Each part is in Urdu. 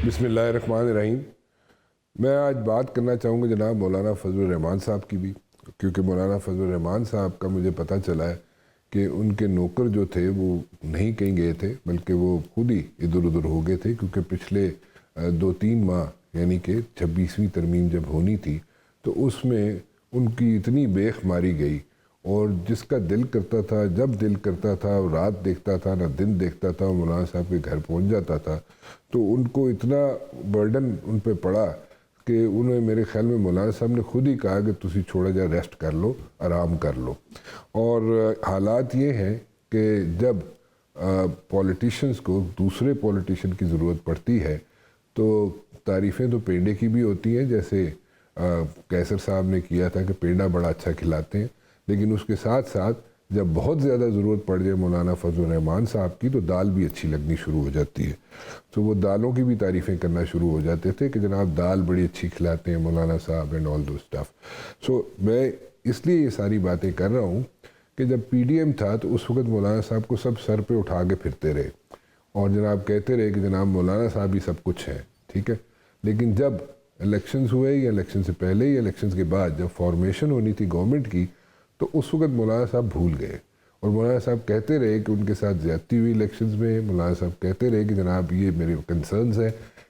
بسم اللہ الرحمن الرحیم۔ میں آج بات کرنا چاہوں گا جناب مولانا فضل الرحمان صاحب کی بھی، کیونکہ مولانا فضل الرحمان صاحب کا مجھے پتہ چلا ہے کہ ان کے نوکر جو تھے وہ نہیں کہیں گئے تھے، بلکہ وہ خود ہی ادھر ادھر ہو گئے تھے، کیونکہ پچھلے 2-3 ماہ یعنی کہ 26ویں ترمیم جب ہونی تھی تو اس میں ان کی اتنی بیخ ماری گئی، اور جس کا دل کرتا تھا، جب دل کرتا تھا، رات دیکھتا تھا نہ دن دیکھتا تھا، مولانا صاحب کے گھر پہنچ جاتا تھا، تو ان کو اتنا برڈن ان پہ پڑا کہ انہیں میرے خیال میں مولانا صاحب نے خود ہی کہا کہ تسی چھوڑا جا، ریسٹ کر لو، آرام کر لو۔ اور حالات یہ ہیں کہ جب پولیٹیشنز کو دوسرے پولیٹیشن کی ضرورت پڑتی ہے تو تعریفیں تو پینڈے کی بھی ہوتی ہیں، جیسے قیصر صاحب نے کیا تھا کہ پینڈا بڑا اچھا کھلاتے ہیں، لیکن اس کے ساتھ ساتھ جب بہت زیادہ ضرورت پڑ جائے مولانا فضل الرحمان صاحب کی تو دال بھی اچھی لگنی شروع ہو جاتی ہے، تو وہ دالوں کی بھی تعریفیں کرنا شروع ہو جاتے تھے کہ جناب دال بڑی اچھی کھلاتے ہیں مولانا صاحب اینڈ آل دو اسٹف۔ سو میں اس لیے یہ ساری باتیں کر رہا ہوں کہ جب پی ڈی ایم تھا تو اس وقت مولانا صاحب کو سب سر پہ اٹھا کے پھرتے رہے اور جناب کہتے رہے کہ جناب مولانا صاحب ہی سب کچھ ہیں، ٹھیک ہے۔ لیکن جب الیکشنز ہوئے یا الیکشن سے پہلے یا الیکشنز کے بعد جب فارمیشن ہونی تھی گورنمنٹ کی تو اس وقت مولانا صاحب بھول گئے، اور مولانا صاحب کہتے رہے کہ ان کے ساتھ زیادتی ہوئی الیکشنز میں۔ مولانا صاحب کہتے رہے کہ جناب یہ میرے کنسرنز ہیں،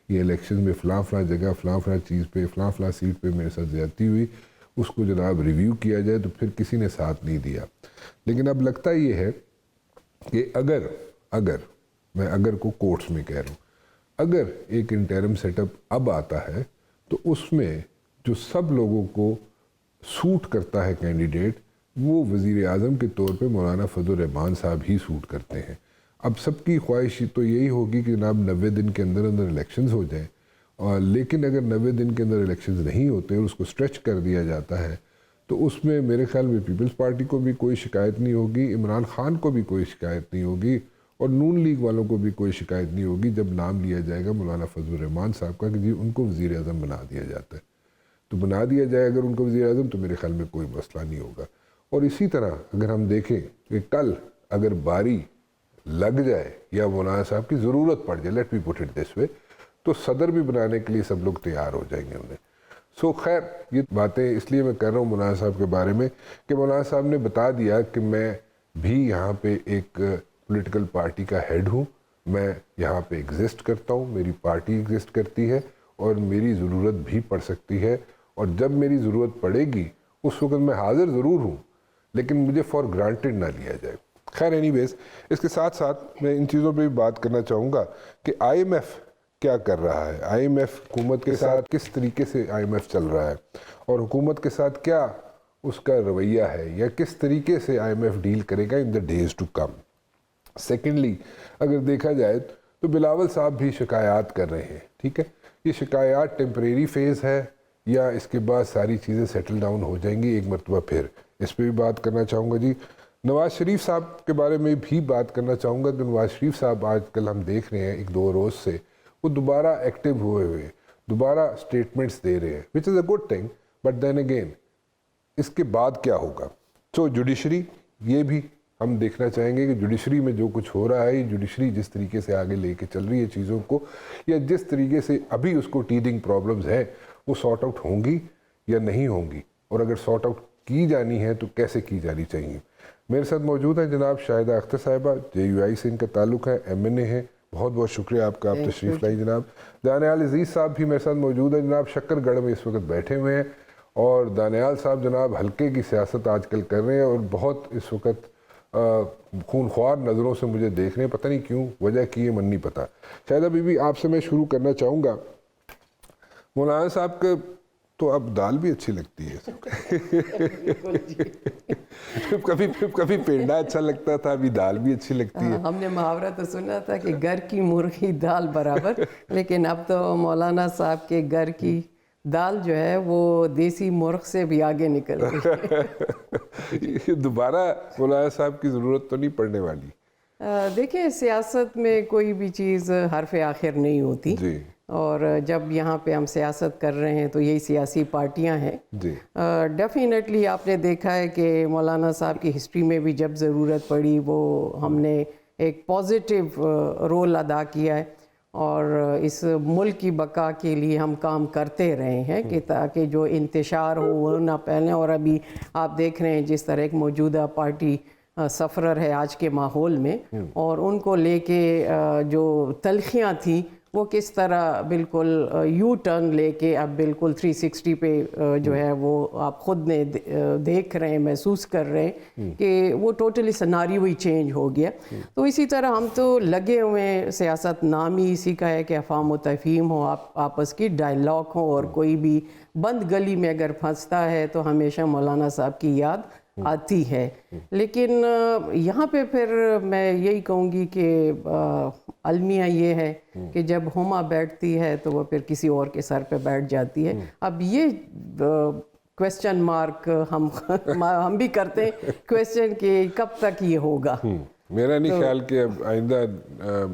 یہ الیکشنز میں فلاں فلاں جگہ فلاں فلاں چیز پہ فلاں فلاں سیٹ پہ میرے ساتھ زیادتی ہوئی، اس کو جناب ریویو کیا جائے، تو پھر کسی نے ساتھ نہیں دیا۔ لیکن اب لگتا یہ ہے کہ اگر میں اگر کو کورٹس میں کہہ رہا ہوں، اگر ایک انٹرم سیٹ اپ اب آتا ہے تو اس میں جو سب لوگوں کو سوٹ کرتا ہے کینڈیڈیٹ، وہ وزیر اعظم کے طور پہ مولانا فضل الرحمان صاحب ہی سوٹ کرتے ہیں۔ اب سب کی خواہش تو یہی ہوگی کہ جناب 90 دن کے اندر اندر الیکشنز ہو جائیں، اور لیکن اگر 90 دن کے اندر الیکشنز نہیں ہوتے اور اس کو اسٹریچ کر دیا جاتا ہے تو اس میں میرے خیال میں پیپلز پارٹی کو بھی کوئی شکایت نہیں ہوگی، عمران خان کو بھی کوئی شکایت نہیں ہوگی، اور نون لیگ والوں کو بھی کوئی شکایت نہیں ہوگی جب نام لیا جائے گا مولانا فضل الرحمان صاحب کا کہ جی ان کو وزیر اعظم بنا دیا جاتا ہے، تو بنا دیا جائے اگر ان کو وزیر اعظم تو میرے خیال میں کوئی مسئلہ نہیں ہوگا۔ اور اسی طرح اگر ہم دیکھیں کہ کل اگر باری لگ جائے یا مولانا صاحب کی ضرورت پڑ جائے، let me put it this وے، تو صدر بھی بنانے کے لیے سب لوگ تیار ہو جائیں گے انہیں۔ سو خیر یہ باتیں اس لیے میں کر رہا ہوں مولانا صاحب کے بارے میں کہ مولانا صاحب نے بتا دیا کہ میں بھی یہاں پہ ایک پولیٹیکل پارٹی کا ہیڈ ہوں، میں یہاں پہ ایگزسٹ کرتا ہوں، میری پارٹی ایگزسٹ کرتی ہے اور میری ضرورت بھی پڑ سکتی ہے، اور جب میری ضرورت پڑے گی اس وقت میں حاضر ضرور ہوں، لیکن مجھے فار گرانٹیڈ نہ لیا جائے۔ خیر اینی ویز، اس کے ساتھ ساتھ میں ان چیزوں پہ بھی بات کرنا چاہوں گا کہ آئی ایم ایف کیا کر رہا ہے، آئی ایم ایف حکومت کے ساتھ کس طریقے سے آئی ایم ایف چل رہا ہے، اور حکومت کے ساتھ کیا اس کا رویہ ہے، یا کس طریقے سے آئی ایم ایف ڈیل کرے گا in the days to come. Secondly اگر دیکھا جائے تو بلاول صاحب بھی شکایات کر رہے ہیں، ٹھیک ہے، یہ شکایات ٹیمپریری فیز ہے یا اس کے بعد ساری چیزیں سیٹل ڈاؤن ہو جائیں گی ایک مرتبہ پھر، اس پہ بھی بات کرنا چاہوں گا۔ جی نواز شریف صاحب کے بارے میں بھی بات کرنا چاہوں گا کہ نواز شریف صاحب آج کل ہم دیکھ رہے ہیں 1-2 روز سے وہ دوبارہ ایکٹیو ہوئے دوبارہ سٹیٹمنٹس دے رہے ہیں، which is a good thing, but then again اس کے بعد کیا ہوگا؟ سو جوڈیشری، یہ بھی ہم دیکھنا چاہیں گے کہ جوڈیشری میں جو کچھ ہو رہا ہے، جوڈیشری جس طریقے سے آگے لے کے چل رہی ہے چیزوں کو، یا جس طریقے سے ابھی اس کو ٹیدنگ پرابلمز ہیں وہ سارٹ آؤٹ ہوں گی یا نہیں ہوں گی، اور اگر سارٹ آؤٹ کی جانی ہے تو کیسے کی جانی چاہیے۔ میرے ساتھ موجود ہیں جناب شاہدہ اختر صاحبہ، JUI سے ان کا تعلق ہے، MNA ہیں، بہت بہت شکریہ آپ کا، آپ تشریف لائی جناب۔ دانیال عزیز صاحب بھی میرے ساتھ موجود ہیں جناب، شکر گڑھ میں اس وقت بیٹھے ہوئے ہیں، اور دانیال صاحب جناب حلقے کی سیاست آج کل کر رہے ہیں اور بہت اس وقت خونخوار نظروں سے مجھے دیکھ رہے ہیں، پتہ نہیں کیوں، وجہ کی ہے من نہیں پتہ۔ شاہدہ بی بی آپ سے میں شروع کرنا چاہوں گا، مولانا صاحب کے تو اب دال بھی اچھی لگتی ہے، کبھی پینڈا اچھا لگتا تھا، ابھی دال بھی اچھی لگتی ہے۔ ہم نے محاورہ تو سنا تھا کہ گھر کی مرغی دال برابر، لیکن اب تو مولانا صاحب کے گھر کی دال جو ہے وہ دیسی مرغ سے بھی آگے نکل گئی۔ دوبارہ مولانا صاحب کی ضرورت تو نہیں پڑنے والی؟ دیکھیں سیاست میں کوئی بھی چیز حرف آخر نہیں ہوتی، جی، اور جب یہاں پہ ہم سیاست کر رہے ہیں تو یہی سیاسی پارٹیاں ہیں۔ جی، ڈیفینیٹلی آپ نے دیکھا ہے کہ مولانا صاحب کی ہسٹری میں بھی جب ضرورت پڑی وہ ہم نے ایک پازیٹیو رول ادا کیا ہے، اور اس ملک کی بقا کے لیے ہم کام کرتے رہے ہیں کہ تاکہ جو انتشار ہو وہ نہ پھیلیں. اور ابھی آپ دیکھ رہے ہیں جس طرح ایک موجودہ پارٹی سفرر ہے آج کے ماحول میں, اور ان کو لے کے جو تلخیاں تھیں وہ کس طرح بالکل یو ٹرن لے کے اب بالکل 360 پہ جو ہے وہ آپ خود نے دیکھ رہے ہیں, محسوس کر رہے ہیں کہ وہ ٹوٹلی سناریو ہی چینج ہو گیا. تو اسی طرح ہم تو لگے ہوئے ہیں, سیاست نام ہی اسی کا ہے کہ افہام و تفہیم ہو, آپس کی ڈائلاگ ہو, اور کوئی بھی بند گلی میں اگر پھنستا ہے تو ہمیشہ مولانا صاحب کی یاد آتی ہے. لیکن یہاں پہ پھر میں یہی کہوں گی کہ المیہ یہ ہے کہ جب ہما بیٹھتی ہے تو وہ پھر کسی اور کے سر پہ بیٹھ جاتی ہے. اب یہ کویسچن مارک ہم بھی کرتے ہیں کویسچن کہ کب تک یہ ہوگا. میرا نہیں خیال کہ اب آئندہ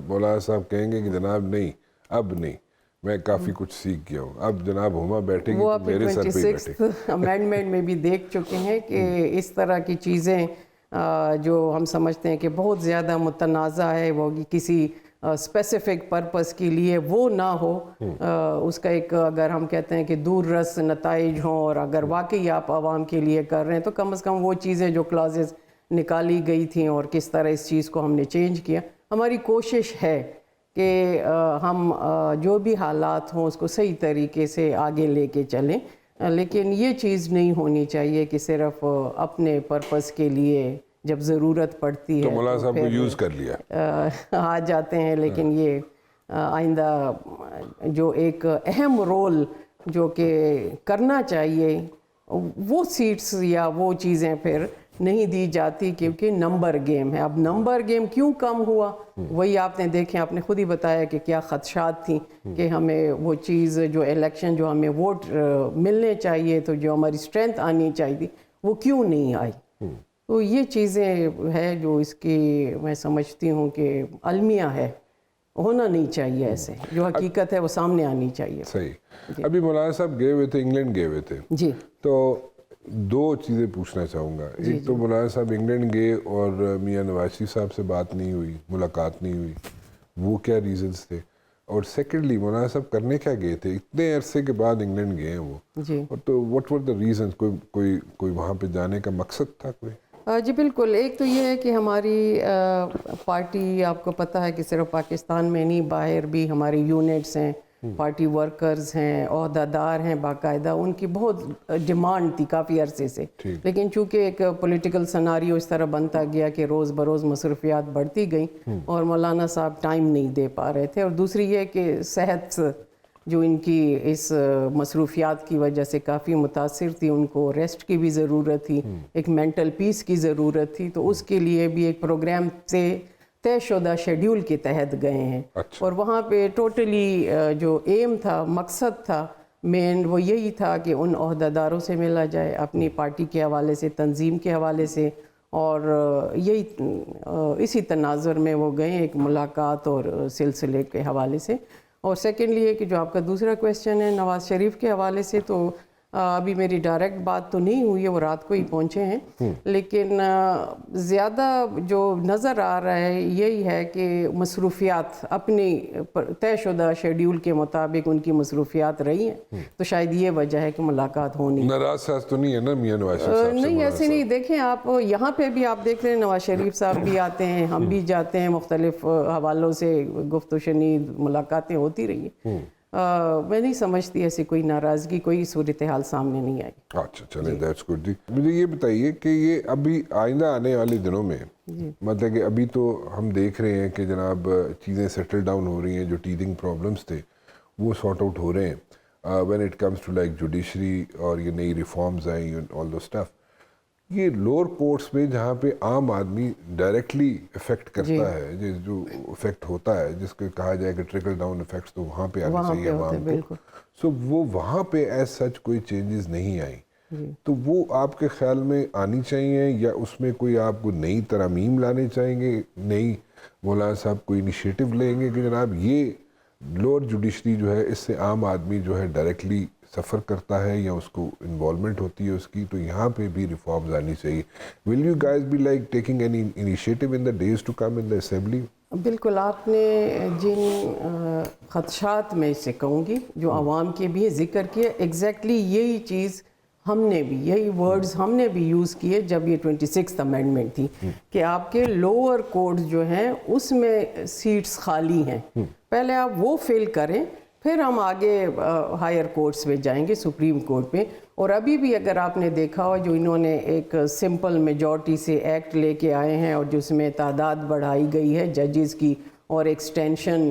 مولانا صاحب کہیں گے کہ جناب نہیں, اب نہیں, میں کافی کچھ سیکھ گیا ہوں, اب جناب ہما بیٹھے گی وہ تو میرے سر پہ ہی بیٹھے گی. 26th امینڈمنٹ میں بھی دیکھ چکے ہیں کہ اس طرح کی چیزیں جو ہم سمجھتے ہیں کہ بہت زیادہ متنازع ہے, وہ کسی اسپیسیفک پرپس کے لیے وہ نہ ہو, اس کا ایک اگر ہم کہتے ہیں کہ دور رس نتائج ہوں, اور اگر واقعی آپ عوام کے لیے کر رہے ہیں تو کم از کم وہ چیزیں جو کلازز نکالی گئی تھیں اور کس طرح اس چیز کو ہم نے چینج کیا. ہماری کوشش ہے کہ ہم جو بھی حالات ہوں اس کو صحیح طریقے سے آگے لے کے چلیں, لیکن یہ چیز نہیں ہونی چاہیے کہ صرف اپنے پرپس کے لیے جب ضرورت پڑتی ہے تو مولانا صاحب کو یوز کر لیا آ جاتے ہیں. لیکن یہ آئندہ جو ایک اہم رول جو کہ کرنا چاہیے وہ سیٹس یا وہ چیزیں پھر نہیں دی جاتی کیونکہ نمبر گیم ہے. اب نمبر گیم کیوں کم ہوا وہی آپ نے دیکھیں, آپ نے خود ہی بتایا کہ کیا خدشات تھیں کہ ہمیں وہ چیز جو الیکشن جو ہمیں ووٹ ملنے چاہیے تو جو ہماری اسٹرینتھ آنی چاہیے وہ کیوں نہیں آئی. تو یہ چیزیں ہے جو اس کی میں سمجھتی ہوں کہ المیہ ہے, ہونا نہیں چاہیے ایسے, جو حقیقت ہے وہ سامنے آنی چاہیے. صحیح. ابھی مولانا صاحب گئے ہوئے تھے, انگلینڈ گئے ہوئے تھے, جی تو دو چیزیں پوچھنا چاہوں گا. ایک تو مولانا صاحب انگلینڈ گئے اور میاں نواز شریف صاحب سے بات نہیں ہوئی, ملاقات نہیں ہوئی, وہ کیا ریزنز تھے؟ اور سیکنڈلی مولانا صاحب کرنے کیا گئے تھے, اتنے عرصے کے بعد انگلینڈ گئے ہیں وہ, اور تو واٹ ور دا ریزنز, کوئی وہاں پہ جانے کا مقصد تھا کوئی؟ جی بالکل. ایک تو یہ ہے کہ ہماری پارٹی آپ کو پتہ ہے کہ صرف پاکستان میں نہیں, باہر بھی ہماری یونٹس ہیں, پارٹی ورکرز ہیں, عہدیدار ہیں باقاعدہ, ان کی بہت ڈیمانڈ تھی کافی عرصے سے. لیکن چونکہ ایک پولیٹیکل سناریو اس طرح بنتا گیا کہ روز بروز مصروفیات بڑھتی گئیں اور مولانا صاحب ٹائم نہیں دے پا رہے تھے. اور دوسری یہ کہ صحت جو ان کی اس مصروفیات کی وجہ سے کافی متاثر تھی, ان کو ریسٹ کی بھی ضرورت تھی, ایک مینٹل پیس کی ضرورت تھی. تو اس کے لیے بھی ایک پروگرام سے طے شدہ شیڈیول کے تحت گئے ہیں. اور وہاں پہ ٹوٹلی جو ایم تھا, مقصد تھا مین, وہ یہی تھا کہ ان عہدیداروں سے ملا جائے اپنی پارٹی کے حوالے سے, تنظیم کے حوالے سے, اور یہی اسی تناظر میں وہ گئے ایک ملاقات اور سلسلے کے حوالے سے. اور سیکنڈلی ہے کہ جو آپ کا دوسرا کویسچن ہے نواز شریف کے حوالے سے, تو ابھی میری ڈائریکٹ بات تو نہیں ہوئی ہے, وہ رات کو ہی پہنچے ہیں, لیکن زیادہ جو نظر آ رہا ہے یہی ہے کہ مصروفیات اپنی طے شدہ شیڈیول کے مطابق ان کی مصروفیات رہی ہیں, تو شاید یہ وجہ ہے کہ ملاقات ہونی. ناراض تو نہیں ہے نا میاں نواز شریف صاحب سے؟ نہیں ایسے نہیں. دیکھیں آپ یہاں پہ بھی آپ دیکھ رہے ہیں نواز شریف صاحب بھی آتے ہیں, ہم بھی جاتے ہیں, مختلف حوالوں سے گفت و شنید ملاقاتیں ہوتی رہی ہیں. میں نہیں سمجھتی ایسی کوئی ناراضگی, کوئی صورتحال سامنے نہیں آئی. اچھا چلیں, دیٹس گڈ. جی مجھے یہ بتائیے کہ یہ ابھی آئندہ آنے والے دنوں میں, مطلب کہ ابھی تو ہم دیکھ رہے ہیں کہ جناب چیزیں سیٹل ڈاؤن ہو رہی ہیں, جو ٹیتھنگ پرابلمس تھے وہ سارٹ آؤٹ ہو رہے ہیں when it comes to like judiciary, اور یہ نئی ریفارمز آئیں, آل دو اسٹف. یہ لوور کورٹس میں جہاں پہ عام آدمی ڈائریکٹلی افیکٹ کرتا ہے, جو افیکٹ ہوتا ہے, جس کو کہا جائے کہ ٹرکل ڈاؤن افیکٹس, تو وہاں پہ آنی چاہیے عوام کو. سو وہ وہاں پہ ایز سچ کوئی چینجز نہیں آئیں, تو وہ آپ کے خیال میں آنی چاہیے, یا اس میں کوئی آپ کو نئی ترامیم لانے چاہیں گے, نئی مولانا صاحب کوئی انیشیٹو لیں گے کہ جناب یہ لوور جوڈیشری جو ہے اس سے عام آدمی جو ہے ڈائریکٹلی سفر کرتا ہے یا اس کو انوالومنٹ ہوتی ہے اس کی, تو یہاں پہ بھی ریفارمز آنی چاہیے. Will you guys be like taking any initiative in the days to come in the assembly بالکل آپ نے جن خدشات میں سے کہوں گی جو عوام کے بھی ذکر کیا، ایگزیکٹلی یہی چیز ہم نے بھی، یہی ورڈز ہم نے بھی یوز کیے جب یہ 26th امینڈمنٹ تھی کہ آپ کے لوور کورٹس جو ہیں اس میں سیٹس خالی ہیں، پہلے آپ وہ فل کریں پھر ہم آگے ہائر کورٹس میں جائیں گے، سپریم کورٹ میں. اور ابھی بھی اگر آپ نے دیکھا ہو جو انہوں نے ایک سمپل میجورٹی سے ایکٹ لے کے آئے ہیں اور جس میں تعداد بڑھائی گئی ہے ججز کی اور ایکسٹینشن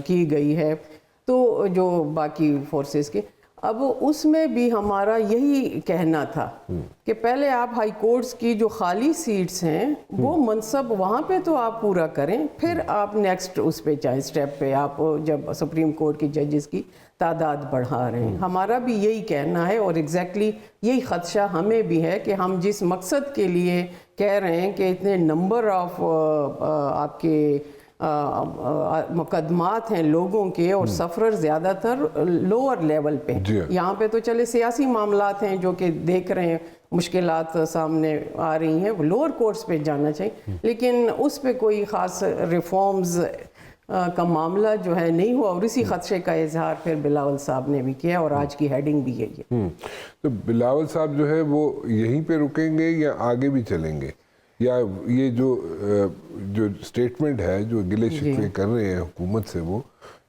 کی گئی ہے تو جو باقی فورسز کے، اب اس میں بھی ہمارا یہی کہنا تھا کہ پہلے آپ ہائی کورٹس کی جو خالی سیٹس ہیں وہ منصب وہاں پہ تو آپ پورا کریں، پھر آپ نیکسٹ اس پہ جائیں اسٹیپ پہ، آپ جب سپریم کورٹ کی ججز کی تعداد بڑھا رہے ہیں. ہمارا بھی یہی کہنا ہے اور ایگزیکٹلی یہی خدشہ ہمیں بھی ہے کہ ہم جس مقصد کے لیے کہہ رہے ہیں کہ اتنے نمبر آف آپ کے مقدمات ہیں لوگوں کے اور سفرر زیادہ تر لوور لیول پہ، یہاں پہ تو چلے سیاسی معاملات ہیں جو کہ دیکھ رہے ہیں مشکلات سامنے آ رہی ہیں، وہ لوور کورٹس پہ جانا چاہیے، لیکن اس پہ کوئی خاص ریفارمز کا معاملہ جو ہے نہیں ہوا، اور اسی خدشے کا اظہار پھر بلاول صاحب نے بھی کیا اور آج کی ہیڈنگ بھی یہی ہے. تو بلاول صاحب جو ہے وہ یہیں پہ رکیں گے یا آگے بھی چلیں گے، یا یہ جو اسٹیٹمنٹ ہے جو گلے شکوے کر رہے ہیں حکومت سے وہ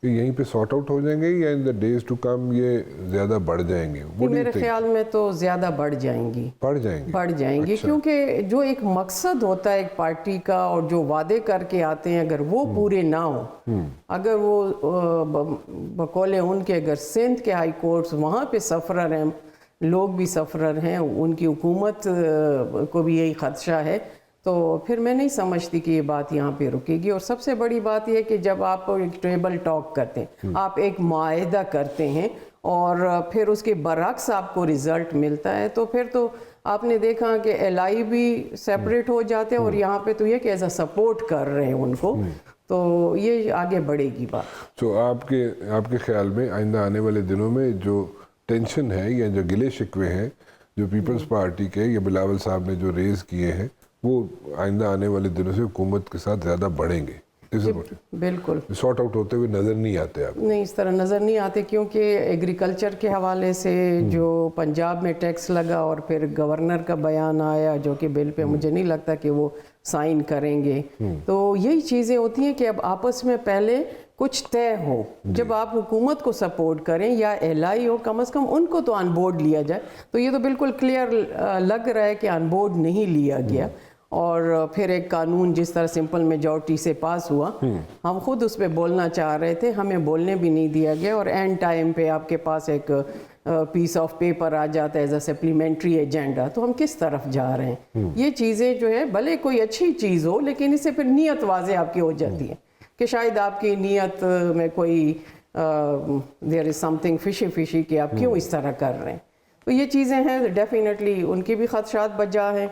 یہیں پہ سارٹ آؤٹ ہو جائیں گے یا ان دا ڈیز ٹو کم یہ زیادہ بڑھ جائیں گے؟ میرے خیال میں تو زیادہ بڑھ جائیں گی، بڑھ جائیں گی، کیونکہ جو ایک مقصد ہوتا ہے ایک پارٹی کا اور جو وعدے کر کے آتے ہیں اگر وہ پورے نہ ہوں، اگر وہ بقول ان کے اگر سندھ کے ہائی کورٹس وہاں پہ سفرر ہیں، لوگ بھی سفرر ہیں، ان کی حکومت کو بھی یہی خدشہ ہے، تو پھر میں نہیں سمجھتی کہ یہ بات یہاں پہ رکے گی. اور سب سے بڑی بات یہ ہے کہ جب آپ ایک ٹیبل ٹاک کرتے ہیں، آپ ایک معاہدہ کرتے ہیں اور پھر اس کے برعکس آپ کو رزلٹ ملتا ہے، تو پھر تو آپ نے دیکھا کہ ایل آئی بھی سیپریٹ ہو جاتے ہیں اور یہاں پہ تو یہ کہ ایز اے سپورٹ کر رہے ہیں ان کو، تو یہ آگے بڑھے گی بات. تو آپ کے خیال میں آئندہ آنے والے دنوں میں جو ٹینشن ہے یا جو گلے شکوے ہیں جو پیپلز پارٹی کے یا بلاول صاحب نے جو ریز کیے ہیں وہ آئندہ آنے والے دنوں سے حکومت کے ساتھ زیادہ بڑھیں گے؟ بالکل سارٹ آؤٹ ہوتے ہوئے نظر نہیں آتے آپ؟ نہیں، اس طرح نظر نہیں آتے، کیونکہ ایگریکلچر کے حوالے سے جو پنجاب میں ٹیکس لگا اور پھر گورنر کا بیان آیا جو کہ بل پہ مجھے نہیں لگتا کہ وہ سائن کریں گے، تو یہی چیزیں ہوتی ہیں کہ اب آپس میں پہلے کچھ طے ہو، جب آپ حکومت کو سپورٹ کریں یا ایل آئی ہو، کم از کم ان کو تو آن بورڈ لیا جائے. تو یہ تو بالکل کلیئر لگ رہا ہے کہ آن بورڈ نہیں لیا گیا، اور پھر ایک قانون جس طرح سمپل میجورٹی سے پاس ہوا، ہم خود اس پہ بولنا چاہ رہے تھے، ہمیں بولنے بھی نہیں دیا گیا، اور اینڈ ٹائم پہ آپ کے پاس ایک پیس آف پیپر آ جاتا ہے ایز اے سپلیمنٹری ایجنڈا. تو ہم کس طرف جا رہے ہیں؟ یہ چیزیں جو ہے بھلے کوئی اچھی چیز ہو لیکن اس سے پھر نیت واضح آپ کی ہو جاتی ہے کہ شاید آپ کی نیت میں کوئی دیر از سم تھنگ فشی کہ آپ کیوں اس طرح کر رہے ہیں. تو یہ چیزیں ہیں، ڈیفینیٹلی ان کی بھی خدشات بجا ہیں،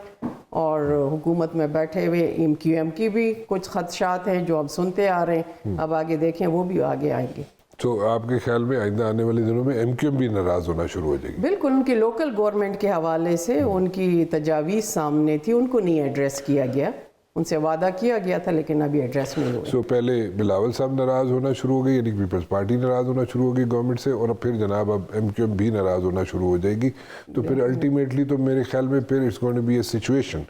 اور حکومت میں بیٹھے ہوئے ایم کیو ایم کی بھی کچھ خدشات ہیں جو اب سنتے آ رہے ہیں، اب آگے دیکھیں وہ بھی آگے آئیں گے. تو آپ کے خیال میں آئندہ آنے والے دنوں میں ایم کیو ایم بھی ناراض ہونا شروع ہو جائے گی؟ بالکل، ان کی لوکل گورنمنٹ کے حوالے سے ان کی تجاویز سامنے تھی، ان کو نہیں ایڈریس کیا گیا، ان سے وعدہ کیا گیا تھا لیکن ابھی ایڈریس نہیں ہوا. پہلے بلاول صاحب ناراض ہونا شروع ہو گئی، یعنی پیپلز پارٹی ناراض ہونا شروع ہو گئی گورنمنٹ سے، اور پھر جناب اب ایم کیو ایم بھی ناراض ہونا شروع ہو جائے گی. تو پھر الٹیمیٹلی تو میرے خیال میں پھر it's going to be a situation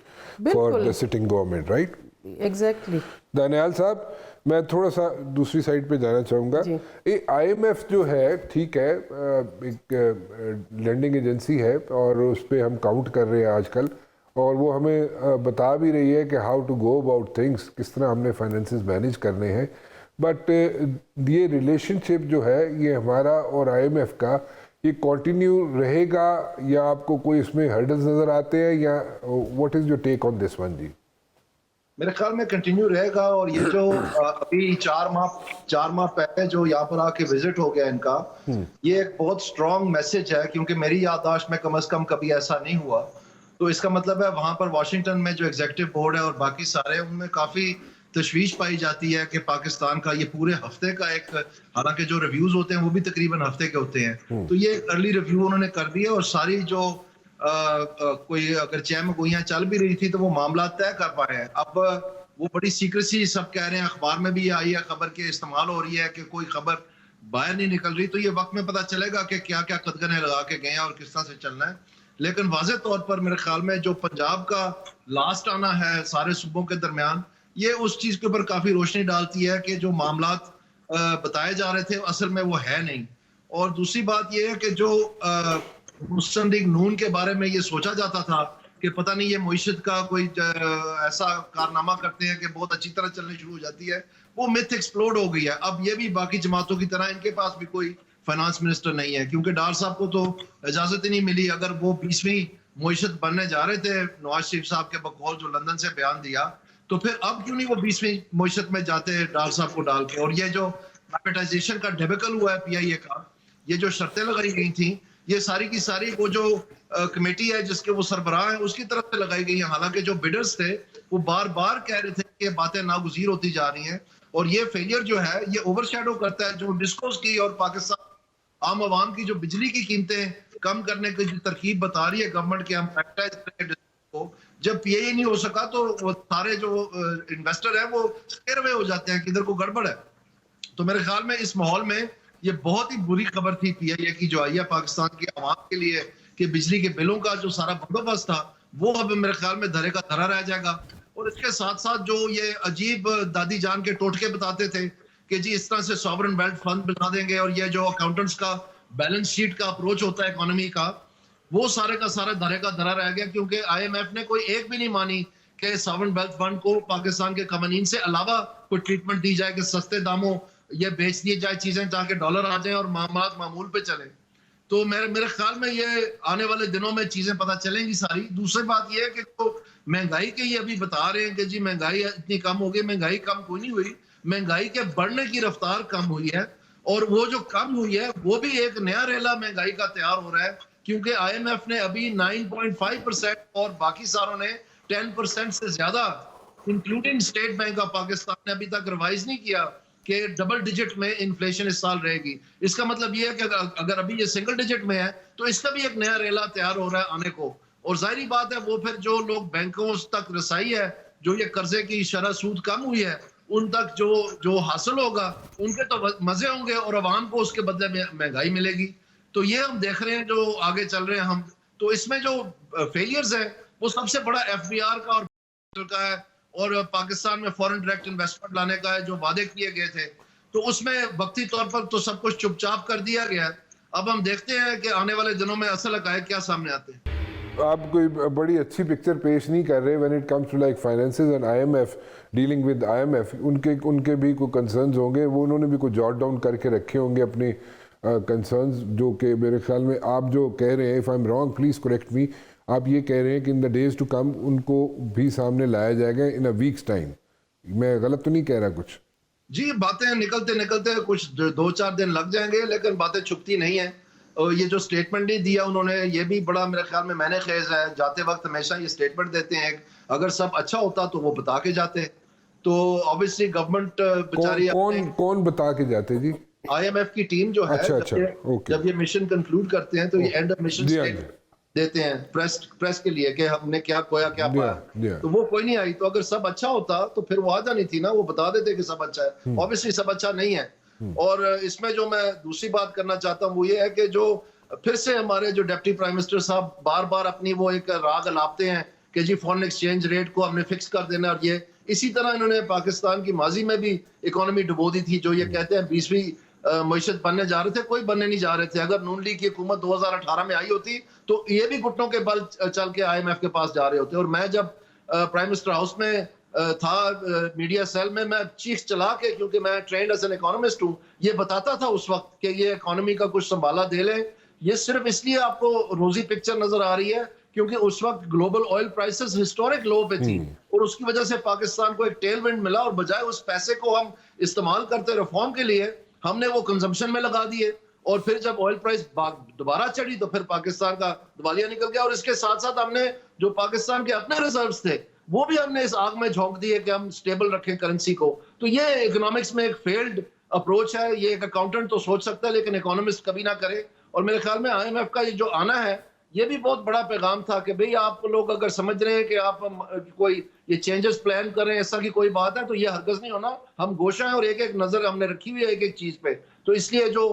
for the sitting government, right? Exactly. Danial sahab, میں تھوڑا سا دوسری سائڈ پہ جانا چاہوں گا. آئی ایم ایف جو ہے ٹھیک ہے، ایک لینڈنگ ایجنسی ہے اور اس پہ ہم کاؤنٹ کر رہے ہیں آج کل، اور وہ ہمیں بتا بھی رہی ہے کہ how to go about things, کس طرح ہم نے فائنینسز مینیج کرنے ہیں. بٹ یہ ریلیشن شپ جو ہے یہ ہمارا اور آئی ایم ایف کا، یہ کنٹینیو رہے گا یا آپ کو کوئی اس میں ہرڈلز نظر آتے ہیں، یا what is your take on this one? جی میرے خیال میں کنٹینیو رہے گا، اور یہ جو ابھی 4 ماہ پہلے جو یہاں پر آ کے وزٹ ہو گیا ان کا، یہ ایک بہت اسٹرانگ میسج ہے، کیونکہ میری یادداشت میں کم از کم کبھی ایسا نہیں ہوا. تو اس کا مطلب ہے وہاں پر واشنگٹن میں جو ایگزیکٹو بورڈ ہے اور باقی سارے، ان میں کافی تشویش پائی جاتی ہے کہ پاکستان کا یہ پورے ہفتے کا ایک، حالانکہ جو ریویوز ہوتے ہیں وہ بھی تقریباً ہفتے کے ہوتے ہیں، تو یہ ارلی ریویو انہوں نے کر دیا، اور ساری جو کوئی اگر چہ میں گوئیاں چل بھی رہی تھی تو وہ معاملات طے کر پائے ہیں. اب وہ بڑی سیکریسی سب کہہ رہے ہیں, اخبار میں بھی یہ آئی ہے خبر کہ استعمال ہو رہی ہے کہ کوئی خبر باہر نہیں نکل رہی, تو یہ وقت میں پتہ چلے گا کہ کیا کیا قدغنیں لگا کے گئے ہیں اور کس طرح سے چلنا ہے. لیکن واضح طور پر میرے خیال میں جو پنجاب کا لاسٹ آنا ہے سارے صوبوں کے درمیان, یہ اس چیز کے اوپر کافی روشنی ڈالتی ہے کہ جو معاملات بتائے جا رہے تھے اصل میں وہ ہے نہیں. اور دوسری بات یہ ہے کہ جو مسلم لیگ نون کے بارے میں یہ سوچا جاتا تھا کہ پتہ نہیں یہ معیشت کا کوئی ایسا کارنامہ کرتے ہیں کہ بہت اچھی طرح چلنے شروع ہو جاتی ہے, وہ متھ ایکسپلوڈ ہو گئی ہے. اب یہ بھی باقی جماعتوں کی طرح ان کے پاس بھی کوئی فائنانس منسٹر نہیں ہے, کیونکہ ڈار صاحب کو تو اجازت ہی نہیں ملی. اگر وہ 20ویں معیشت بننے جا رہے تھے نواز شریف صاحب کے بقول جو لندن سے بیان دیا, تو پھر اب کیوں نہیں وہ 20ویں معیشت میں جاتے ڈار صاحب کو ڈال کے. اور یہ جو پرائیویٹائزیشن کا ڈیبیکل ہوا ہے پی آئی اے کا, یہ جو شرطیں لگائی گئی تھیں, یہ ساری کی ساری وہ جو کمیٹی ہے جس کے وہ سربراہ ہیں اس کی طرف سے لگائی گئی ہیں. حالانکہ جو بیڈرز تھے وہ بار بار کہہ رہے تھے کہ یہ باتیں ناگزیر ہوتی جا رہی ہیں, اور یہ فیلئر جو ہے یہ اوور شیڈو کرتا ہے جو ڈسکوز کی اور پاکستان عام عوام کی جو بجلی کی قیمتیں کم کرنے کی جو ترکیب بتا رہی ہے گورنمنٹ کے, ہم پریکٹائز کریں کو, جب پی اے نہیں ہو سکا تو وہ سارے جو انویسٹر ہیں وہ سکیر ہوئے ہو جاتے ہیں کہ ادھر کو گڑبڑ ہے. تو میرے خیال میں اس ماحول میں یہ بہت ہی بری خبر تھی پی آئی اے کی جو آئی ہے پاکستان کی عوام کے لیے کہ بجلی کے بلوں کا جو سارا بندوبست تھا وہ اب میرے خیال میں دھرے کا دھرا رہ جائے گا. اور اس کے ساتھ ساتھ جو یہ عجیب دادی جان کے ٹوٹکے بتاتے تھے کہ جی اس طرح سے سوورن ویلتھ فنڈ بنا دیں گے, اور یہ جو اکاؤنٹنٹس کا بیلنس شیٹ کا اپروچ ہوتا ہے اکانومی کا, وہ سارے کا سارا دھرے کا دھرا رہ گیا. کیونکہ آئی ایم ایف نے کوئی ایک بھی نہیں مانی کہ سوورن ویلتھ فنڈ کو پاکستان کے قوانین سے علاوہ کوئی ٹریٹمنٹ دی جائے کہ سستے داموں یہ بیچ دیے جائے چیزیں تاکہ ڈالر آ جائیں اور معاملات معمول پہ چلیں. تو میرے خیال میں یہ آنے والے دنوں میں چیزیں پتہ چلیں گی ساری. دوسری بات یہ ہے کہ تو مہنگائی کے یہ ابھی بتا رہے ہیں کہ جی مہنگائی اتنی کم ہو گئی, مہنگائی کم کوئی نہیں ہوئی, مہنگائی کے بڑھنے کی رفتار کم ہوئی ہے. اور وہ جو کم ہوئی ہے وہ بھی ایک نیا ریلا مہنگائی کا تیار ہو رہا ہے, کیونکہ آئی ایم ایف نے ابھی 9.5% اور باقی ساروں نے 10% سے زیادہ including state bank of Pakistan نے ابھی تک ریوائز نہیں کیا کہ ڈبل ڈیجٹ میں انفلیشن اس سال رہے گی. اس کا مطلب یہ ہے کہ اگر ابھی یہ سنگل ڈیجٹ میں ہے تو اس کا بھی ایک نیا ریلا تیار ہو رہا ہے آنے کو. اور ظاہری بات ہے وہ پھر جو لوگ بینکوں تک رسائی ہے, جو یہ قرضے کی شرح سود کم ہوئی ہے, ان تک جو حاصل ہوگا ان کے تو مزے ہوں گے اور عوام کو اس کے بدلے میں مہنگائی ملے گی. تو یہ ہم دیکھ رہے ہیں جو آگے چل رہے ہیں ہم. تو اس میں جو فیلئرز ہیں وہ سب سے بڑا ایف بی آر کا اور کا ہے, اور پاکستان میں فورن ڈائریکٹ انویسٹمنٹ لانے کا ہے جو وعدے کیے گئے تھے. تو اس میں وقتی طور پر تو سب کچھ چپ چاپ کر دیا گیا ہے. اب ہم دیکھتے ہیں کہ آنے والے دنوں میں اصل حقائق کیا سامنے آتے ہیں. آپ کوئی بڑی اچھی پکچر پیش نہیں کر رہے when it comes to like finances and IMF, dealing with IMF. ان کے بھی کوئی کنسرنز ہوں گے, وہ انہوں نے بھی کوئی جاٹ ڈاؤن کر کے رکھے ہوں گے اپنے کنسرنز, جو کہ میرے خیال میں آپ جو کہہ رہے ہیں, if I'm wrong please correct me, آپ یہ کہہ رہے ہیں کہ in the days to come ان کو بھی سامنے لایا جائے گا in a week's time. میں غلط تو نہیں کہہ رہا کچھ؟ جی باتیں نکلتے کچھ 2-4 دن لگ جائیں گے, لیکن باتیں چھپتی نہیں ہیں. اور یہ جو سٹیٹمنٹ نہیں دیا انہوں نے, یہ بھی بڑا میرے خیال میں میں نے خیز ہے. جاتے وقت ہمیشہ یہ سٹیٹمنٹ دیتے ہیں, اگر سب اچھا ہوتا تو وہ بتا کے جاتے. تو obviously گورنمنٹ بیچاری کون بتا کے جاتے جی؟ آئی ایم ایف کی ٹیم جو ہے جب یہ مشن کنکلوڈ کرتے ہیں تو یہ اینڈ آف مشن سٹیٹمنٹ دیتے ہیں پریس کے لیے کہ ہم نے کیا کھویا کیا پایا. تو وہ کوئی نہیں آئی. تو اگر سب اچھا ہوتا تو پھر وہ آ جانی تھی نا, وہ بتا دیتے کہ سب اچھا ہے. obviously سب اچھا نہیں ہے. اور اس میں جو میں دوسری بات کرنا چاہتا ہوں وہ یہ ہے کہ جو پھر سے ہمارے جو ڈپٹی پرائم منسٹر صاحب بار بار اپنی وہ ایک راگ الاپتے ہیں کہ جی فورن ایکسچینج ریٹ کو ہم نے فکس کر دینا. اور یہ اسی طرح انہوں نے پاکستان کی ماضی میں بھی اکانومی ڈبو دی تھی. جو یہ کہتے ہیں 20ویں معیشت بننے جا رہے تھے, کوئی بننے نہیں جا رہے تھے. اگر نون لیگ کی حکومت 2018 میں آئی ہوتی تو یہ بھی گھٹنوں کے بل چل کے آئی ایم ایف کے پاس جا رہے ہوتے. اور میں جب پرائم منسٹر ہاؤس میں تھا میڈیا سیل میں چیخ چلا کے, کیونکہ میں ٹرینڈ ایز این اکانومسٹ ہوں, یہ بتاتا تھا اس وقت کہ یہ اکانومی کا کچھ سنبھالا دے لیں. یہ صرف اس لیے آپ کو روزی پکچر نظر آ رہی ہے کیونکہ اس وقت گلوبل آئل پرائسز ہسٹورک لو پہ تھی, اور اس کی وجہ سے پاکستان کو ایک ٹیل ونڈ ملا, اور بجائے اس پیسے کو ہم استعمال کرتے ریفارم کے لیے ہم نے وہ کنزمپشن میں لگا دیے. اور پھر جب آئل پرائس دوبارہ چڑھی تو پھر پاکستان کا دوالیہ نکل گیا. اور اس کے ساتھ ساتھ ہم نے جو پاکستان کے اپنے ریزروز تھے وہ بھی ہم نے اس آگ میں جھونک دیے کہ ہم سٹیبل رکھیں کرنسی کو. تو یہ اکنامکس میں ایک فیلڈ اپروچ ہے. یہ ایک اکاؤنٹنٹ تو سوچ سکتا ہے لیکن اکانومسٹ کبھی نہ کرے. اور میرے خیال میں آئی ایم ایف کا یہ جو آنا ہے یہ بھی بہت بڑا پیغام تھا کہ بھئی آپ لوگ اگر سمجھ رہے ہیں کہ آپ کوئی یہ چینجز پلان کر رہے ہیں ایسا کی کوئی بات ہے تو یہ ہرگز نہیں ہونا. ہم گوشہ ہیں اور ایک ایک نظر ہم نے رکھی ہوئی ہے ایک ایک چیز پہ. تو اس لیے جو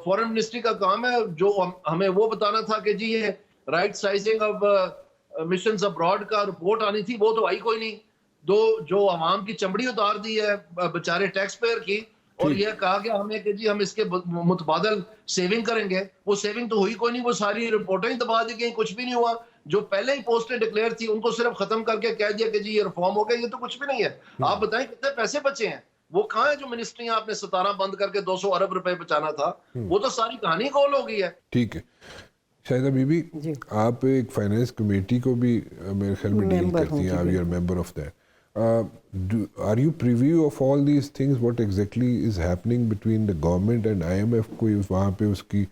فورن منسٹری کا کام ہے جو ہمیں وہ بتانا تھا کہ جی یہ right sizing of missions abroad کا رپورٹ آنی تھی وہ تو آئی کوئی نہیں. جو عوام کی چمڑی اتار دی ہے بیچارے ٹیکس پیئر کی, اور یہ کہا گیا ہمیں کہ جی ہم اس کے متبادل سیونگ کریں گے. وہ سیونگ تو ہوئی کوئی نہیں, وہ ساری رپورٹیں ہی دبا دی گئی, کچھ بھی نہیں ہوا. جو پہلے ہی پوسٹیں ڈکلیئر تھی ان کو صرف ختم کر کے کہہ دیا کہ جی یہ ریفارم ہو گیا. یہ تو کچھ بھی نہیں ہے. آپ بتائیں کتنے پیسے بچے ہیں, وہ کہاں ہے جو منسٹریاں آپ نے 17 بند کر کے 200 ارب روپے بچانا تھا, وہ تو ساری کہانی گول ہو گئی ہے. ٹھیک ہے شاہدہ بی بی, آپ ایک فائنینس کمیٹی کو بھی میرے خیال میں ڈیل کرتی ہیں, آپ you are member of that. Are you preview of all these things, what exactly is happening between the government and IMF? کوئی وہاں پہ اس کی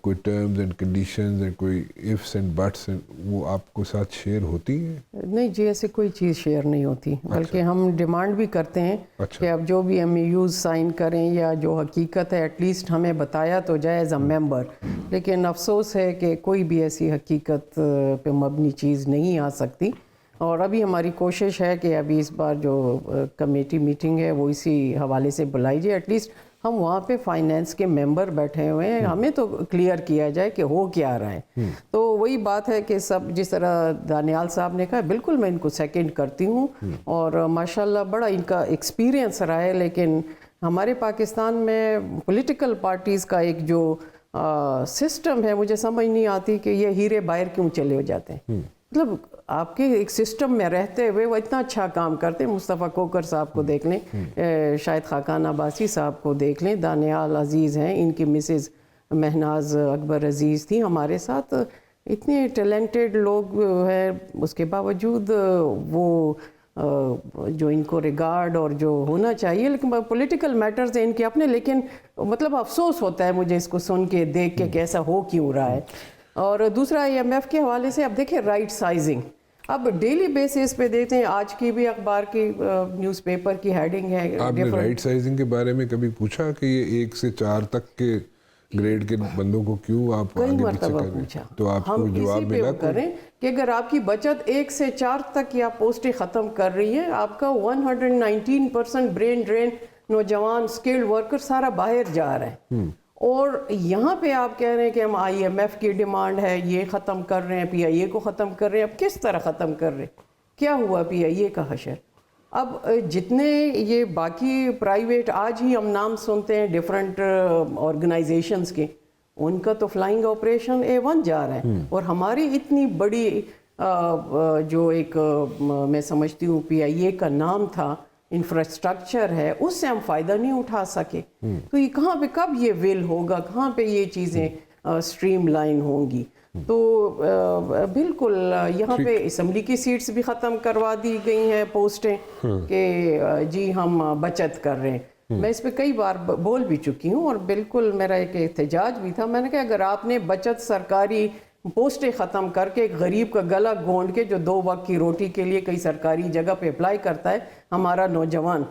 کوئی terms and conditions and کوئی ifs and buts وہ آپ کو ساتھ شیئر ہوتی ہیں؟ نہیں جی, ایسی کوئی چیز شیئر نہیں ہوتی, بلکہ ہم ڈیمانڈ بھی کرتے ہیں کہ اب جو بھی MOUs سائن کریں یا جو حقیقت ہے ایٹ لیسٹ ہمیں بتایا تو جائے ایز اے ممبر. لیکن افسوس ہے کہ کوئی بھی ایسی حقیقت پہ مبنی چیز نہیں آ سکتی. اور ابھی ہماری کوشش ہے کہ ابھی اس بار جو کمیٹی میٹنگ ہے وہ اسی حوالے سے بلائی جائے, ایٹ لیسٹ ہم وہاں پہ فائنینس کے ممبر بیٹھے ہوئے ہیں, ہمیں تو کلیئر کیا جائے کہ ہو کیا رہا ہے. تو وہی بات ہے کہ سب جس طرح دانیال صاحب نے کہا بالکل میں ان کو سیکنڈ کرتی ہوں, اور ماشاءاللہ بڑا ان کا ایکسپیرینس رہا ہے. لیکن ہمارے پاکستان میں پولیٹیکل پارٹیز کا ایک جو سسٹم ہے مجھے سمجھ نہیں آتی کہ یہ ہیرے باہر کیوں چلے ہو جاتے ہیں. مطلب آپ کے ایک سسٹم میں رہتے ہوئے وہ اتنا اچھا کام کرتے ہیں. مصطفیٰ کوکر صاحب کو دیکھ لیں, شاہد خاقان عباسی صاحب کو دیکھ لیں, دانیال عزیز ہیں, ان کی مسز مہناز اکبر عزیز تھی ہمارے ساتھ. اتنے ٹیلنٹڈ لوگ ہیں, اس کے باوجود وہ جو ان کو ریگارڈ اور جو ہونا چاہیے, لیکن پولیٹیکل میٹرز ہیں ان کے اپنے. لیکن مطلب افسوس ہوتا ہے مجھے اس کو سن کے دیکھ کے کہ ایسا ہو کیوں رہا ہے. اور دوسرا IMF کے حوالے سے اب دیکھیں رائٹ سائزنگ, اب ڈیلی بیسس پہ دیتے ہیں. آج کی بھی اخبار کی نیوز پیپر کی ہیڈنگ ہے. آپ نے رائٹ سائزنگ کے بارے میں کبھی پوچھا کہ یہ 1 سے 4 تک کے گریڈ کے بندوں کو کیوں آپ کئی مرتبہ پوچھا, تو آپ کو جواب ملا کریں کہ اگر آپ کی بچت 1 سے 4 تک یا پوسٹیں ختم کر رہی ہے, آپ کا 119% برین ڈرین, نوجوان اسکلڈ ورکر سارا باہر جا رہا ہے. اور یہاں پہ آپ کہہ رہے ہیں کہ ہم IMF کی ڈیمانڈ ہے یہ ختم کر رہے ہیں, PIA کو ختم کر رہے ہیں. اب کس طرح ختم کر رہے ہیں, کیا ہوا PIA کا حشر؟ اب جتنے یہ باقی پرائیویٹ آج ہی ہم نام سنتے ہیں ڈیفرنٹ آرگنائزیشنز کے, ان کا تو فلائنگ آپریشن A1 جا رہا ہے. اور ہماری اتنی بڑی جو ایک میں سمجھتی ہوں PIA کا نام تھا, انفراسٹرکچر ہے, اس سے ہم فائدہ نہیں اٹھا سکے. تو یہ کہاں پہ کب یہ ول ہوگا, کہاں پہ یہ چیزیں سٹریم لائن ہوں گی. تو بالکل یہاں پہ اسمبلی کی سیٹس بھی ختم کروا دی گئی ہیں پوسٹیں کہ جی ہم بچت کر رہے ہیں. میں اس پہ کئی بار بول بھی چکی ہوں, اور بالکل میرا ایک احتجاج بھی تھا. میں نے کہا اگر آپ نے بچت سرکاری پوسٹیں ختم کر کے ایک غریب کا گلا گونڈ کے جو 2 وقت کی روٹی کے لیے کئی سرکاری جگہ پہ اپلائی کرتا ہے ہمارا نوجوان,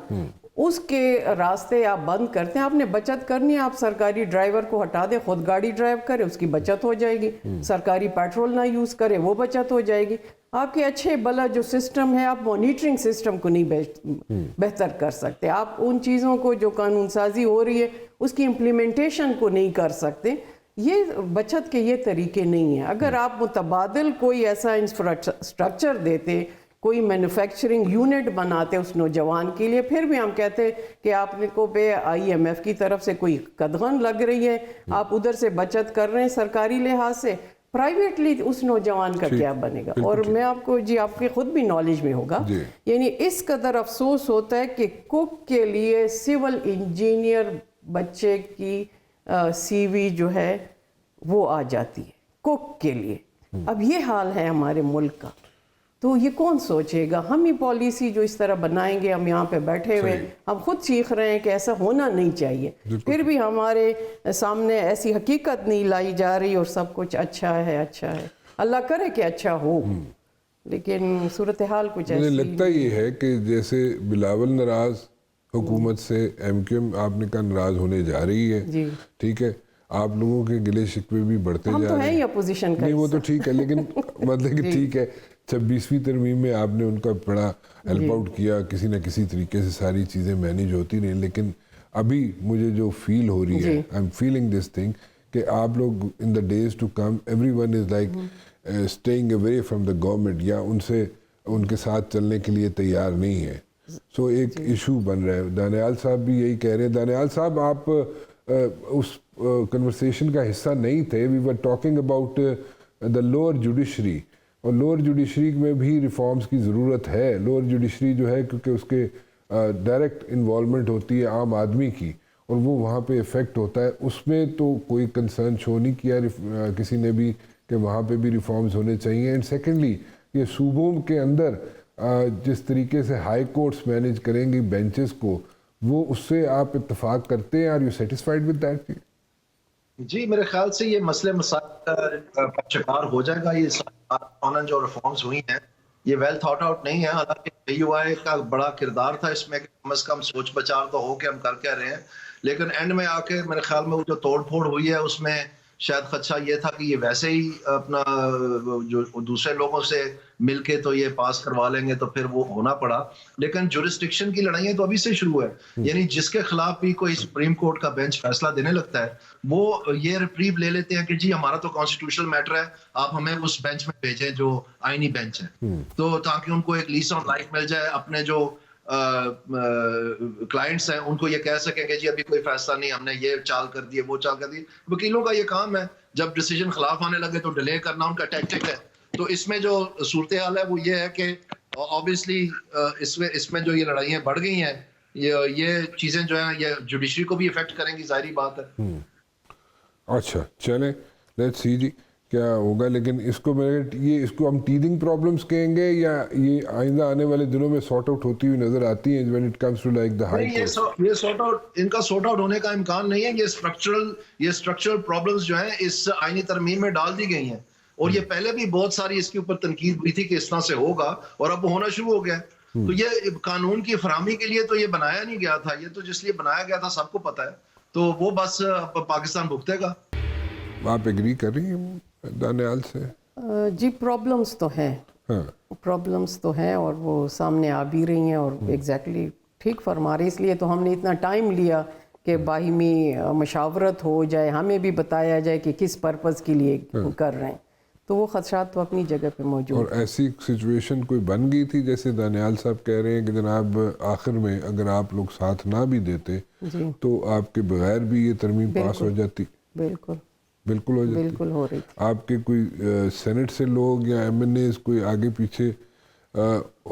اس کے راستے آپ بند کرتے ہیں. آپ نے بچت کرنی ہے, آپ سرکاری ڈرائیور کو ہٹا دیں, خود گاڑی ڈرائیو کرے, اس کی بچت ہو جائے گی. سرکاری پیٹرول نہ یوز کرے, وہ بچت ہو جائے گی. آپ کے اچھے بلا جو سسٹم ہے, آپ مانیٹرنگ سسٹم کو نہیں بہتر کر سکتے. آپ ان چیزوں کو جو قانون سازی ہو رہی ہے اس کی امپلیمنٹیشن کو نہیں کر سکتے. یہ بچت کے یہ طریقے نہیں ہیں. اگر آپ متبادل کوئی ایسا انفراسٹرکچر دیتے, کوئی مینوفیکچرنگ یونٹ بناتے اس نوجوان کے لیے, پھر بھی ہم کہتے کہ آپ کو پہ IMF کی طرف سے کوئی قدغن لگ رہی ہے, آپ ادھر سے بچت کر رہے ہیں سرکاری لحاظ سے, پرائیویٹلی اس نوجوان کا کیا بنے گا. اور میں آپ کو جی آپ کے خود بھی نالج میں ہوگا, یعنی اس قدر افسوس ہوتا ہے کہ کوک کے لیے سول انجینئر بچے کی CV جو ہے وہ آ جاتی ہے کوک کے لیے. اب یہ حال ہے ہمارے ملک کا, تو یہ کون سوچے گا؟ ہم ہی پالیسی جو اس طرح بنائیں گے, ہم یہاں پہ بیٹھے ہوئے ہم خود سیکھ رہے ہیں کہ ایسا ہونا نہیں چاہیے, پھر بھی ہمارے سامنے ایسی حقیقت نہیں لائی جا رہی اور سب کچھ اچھا ہے اچھا ہے. اللہ کرے کہ اچھا ہو, لیکن صورتحال کچھ ایسی. مجھے لگتا یہ ہے کہ جیسے بلاول ناراض حکومت سے, MQM آپ نے کہا ناراض ہونے جا رہی ہے, ٹھیک ہے, آپ لوگوں کے گلے شکوے بھی بڑھتے ہم جا تو رہے ہیں ہیں. ہی اپوزیشن کا نہیں وہ تو ٹھیک ہے, لیکن مطلب کہ ٹھیک ہے 26ویں ترمیم میں آپ نے ان کا بڑا ہیلپ آؤٹ کیا, کسی نہ کسی طریقے سے ساری چیزیں مینیج ہوتی رہیں, لیکن ابھی مجھے جو فیل ہو رہی ہے, I am feeling this thing, کہ آپ لوگ in the days to come everyone is like staying away from the government, یا ان سے ان کے ساتھ چلنے کے لیے تیار نہیں ہے. سو ایک ایشو بن رہا ہے. دانیال صاحب بھی یہی کہہ رہے ہیں. دانیال صاحب آپ اس کنورسیشن کا حصہ نہیں تھے. We were talking about the lower judiciary, اور لوور جوڈیشری میں بھی ریفارمز کی ضرورت ہے. لوور جوڈیشری جو ہے کیونکہ اس کے ڈائریکٹ انوالومنٹ ہوتی ہے عام آدمی کی, اور وہ وہاں پہ افیکٹ ہوتا ہے. اس میں تو کوئی کنسرن شو نہیں کیا کسی نے بھی کہ وہاں پہ بھی ریفارمز ہونے چاہیے. اینڈ سیکنڈلی یہ صوبوں کے اندر جس طریقے سے ہائی کورٹس مینیج کریں گی بینچز کو, وہ اس سے آپ اتفاق کرتے ہیں؟ Are you satisfied with that? جی میرے خیال سے یہ مسئلے مسائل کا شکار ہو جائے گا. یہ قانون جو ریفارمز ہوئی ہیں یہ ویل تھاٹ آؤٹ نہیں ہے. حالانکہ اے یو آئی کا بڑا کردار تھا اس میں کہ کم از کم سوچ بچار تو ہو کے ہم کر کے رہے ہیں, لیکن اینڈ میں آ کے میرے خیال میں وہ جو توڑ پھوڑ ہوئی ہے اس میں شاید خدشہ یہ تھا کہ یہ ویسے ہی اپنا جو دوسرے لوگوں سے مل کے تو یہ پاس کروا لیں گے, تو پھر وہ ہونا پڑا. لیکن جورسڈکشن کی لڑائیاں تو ابھی سے شروع ہے. یعنی جس کے خلاف بھی کوئی سپریم کورٹ کا بینچ فیصلہ دینے لگتا ہے وہ یہ ریپریو لے لیتے ہیں کہ جی ہمارا تو کانسٹیٹیوشنل میٹر ہے, آپ ہمیں اس بینچ میں بھیجیں جو آئینی بینچ ہے, تو تاکہ ان کو ایک لیس آن لائف مل جائے. اپنے جو کلائنٹس ہیں ان کو یہ کہہ سکیں کہ جی ابھی کوئی فیصلہ نہیں, ہم نے یہ چال کر دی, وہ چال کر دی. وکیلوں کا یہ کام ہے, جب ڈیسیجن خلاف آنے لگے تو ڈیلے کرنا ان کا ٹیکٹک ہے. تو اس میں جو صورتحال ہے وہ یہ ہے کہ obviously اس میں جو یہ لڑائیاں بڑھ گئی ہیں, یہ چیزیں جو ہیں یہ جوڈیشری کو بھی افیکٹ کریں گی, ظاہری بات ہے. اچھا چلیں لیٹس سی جی کیا ہوگا. لیکن اس کو اس کو ہم ٹیدنگ پرابلمس کہیں گے, یا یہ آئندہ آنے والے دنوں میں سارٹ آؤٹ ہوتی ہوئی نظر آتی ہیں when it comes to like the high court؟ یہ سارٹ آؤٹ ان کا سارٹ آؤٹ ہونے کا امکان نہیں ہے. یہ اسٹرکچرل پرابلمس جو ہیں اس آئینی ترمیم میں ڈال دی گئی ہیں, اور یہ پہلے بھی بہت ساری اس کے اوپر تنقید ہوئی تھی کہ اس طرح سے ہوگا, اور اب ہونا شروع ہو گیا. تو یہ قانون کی فراہمی کے لیے تو یہ بنایا نہیں گیا تھا, یہ تو جس لیے بنایا گیا تھا سب کو پتا ہے. تو وہ بس پاکستان بھگتے گا. آپ ایگری کر رہی ہیں دانیال سے؟ جی پرابلمس تو ہیں, پرابلمس تو ہیں اور وہ سامنے آ بھی رہی ہیں, اور ایگزیکٹلی ٹھیک فرما رہی. اس لیے تو ہم نے اتنا ٹائم لیا کہ باہمی مشاورت ہو جائے, ہمیں بھی بتایا جائے کہ کس پرپز کے لیے کر رہے ہیں. تو وہ خدشات تو اپنی جگہ پہ موجود. اور ایسی سچویشن کوئی بن گئی تھی جیسے دانیال صاحب کہہ رہے ہیں کہ جناب آخر میں اگر آپ لوگ ساتھ نہ بھی دیتے تو آپ کے بغیر بھی یہ ترمیم پاس ہو جاتی؟ بالکل بالکل ہو جاتی. بالکل ہو رہی تھی. آپ کے کوئی سینٹ سے لوگ یا ایم این ایز کوئی آگے پیچھے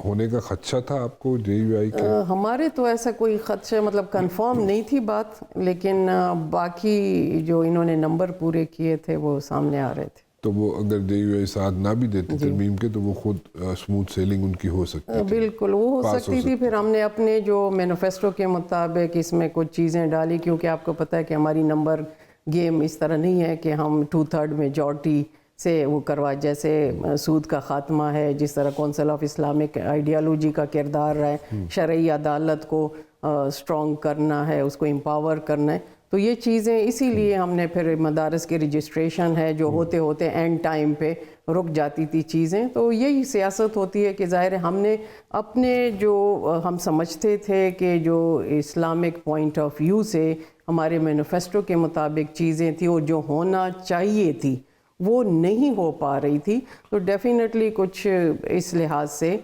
ہونے کا خدشہ تھا آپ کو جے یو آئی کے؟ ہمارے تو ایسا کوئی خدشہ مطلب کنفرم نہیں تھی بات, لیکن باقی جو انہوں نے نمبر پورے کیے تھے وہ سامنے آ رہے تھے. تو وہ اگر جے یو آئی ساتھ نہ بھی دیتی ترمیم کے تو وہ خود اسموتھ سیلنگ ان کی ہو سکتی تھی. بالکل وہ ہو سکتی تھی. پھر ہم نے اپنے جو مینیفیسٹو کے مطابق اس میں کچھ چیزیں ڈالی, کیونکہ آپ کو پتہ ہے کہ ہماری نمبر گیم اس طرح نہیں ہے کہ ہم 2/3 میجورٹی سے وہ کروا, جیسے سود کا خاتمہ ہے, جس طرح کونسل آف اسلامک آئیڈیالوجی کا کردار ہے, شرعی عدالت کو اسٹرانگ کرنا ہے, اس کو امپاور کرنا ہے. تو یہ چیزیں اسی لیے ہم نے پھر مدارس کی رجسٹریشن ہے جو ہوتے ہوتے اینڈ ٹائم پہ رک جاتی تھی چیزیں. تو یہی سیاست ہوتی ہے کہ ظاہر ہے ہم نے اپنے جو ہم سمجھتے تھے کہ جو اسلامک پوائنٹ آف ویو سے ہمارے مینیفیسٹو کے مطابق چیزیں تھیں اور جو ہونا چاہیے تھی وہ نہیں ہو پا رہی تھی. تو ڈیفینیٹلی کچھ اس لحاظ سے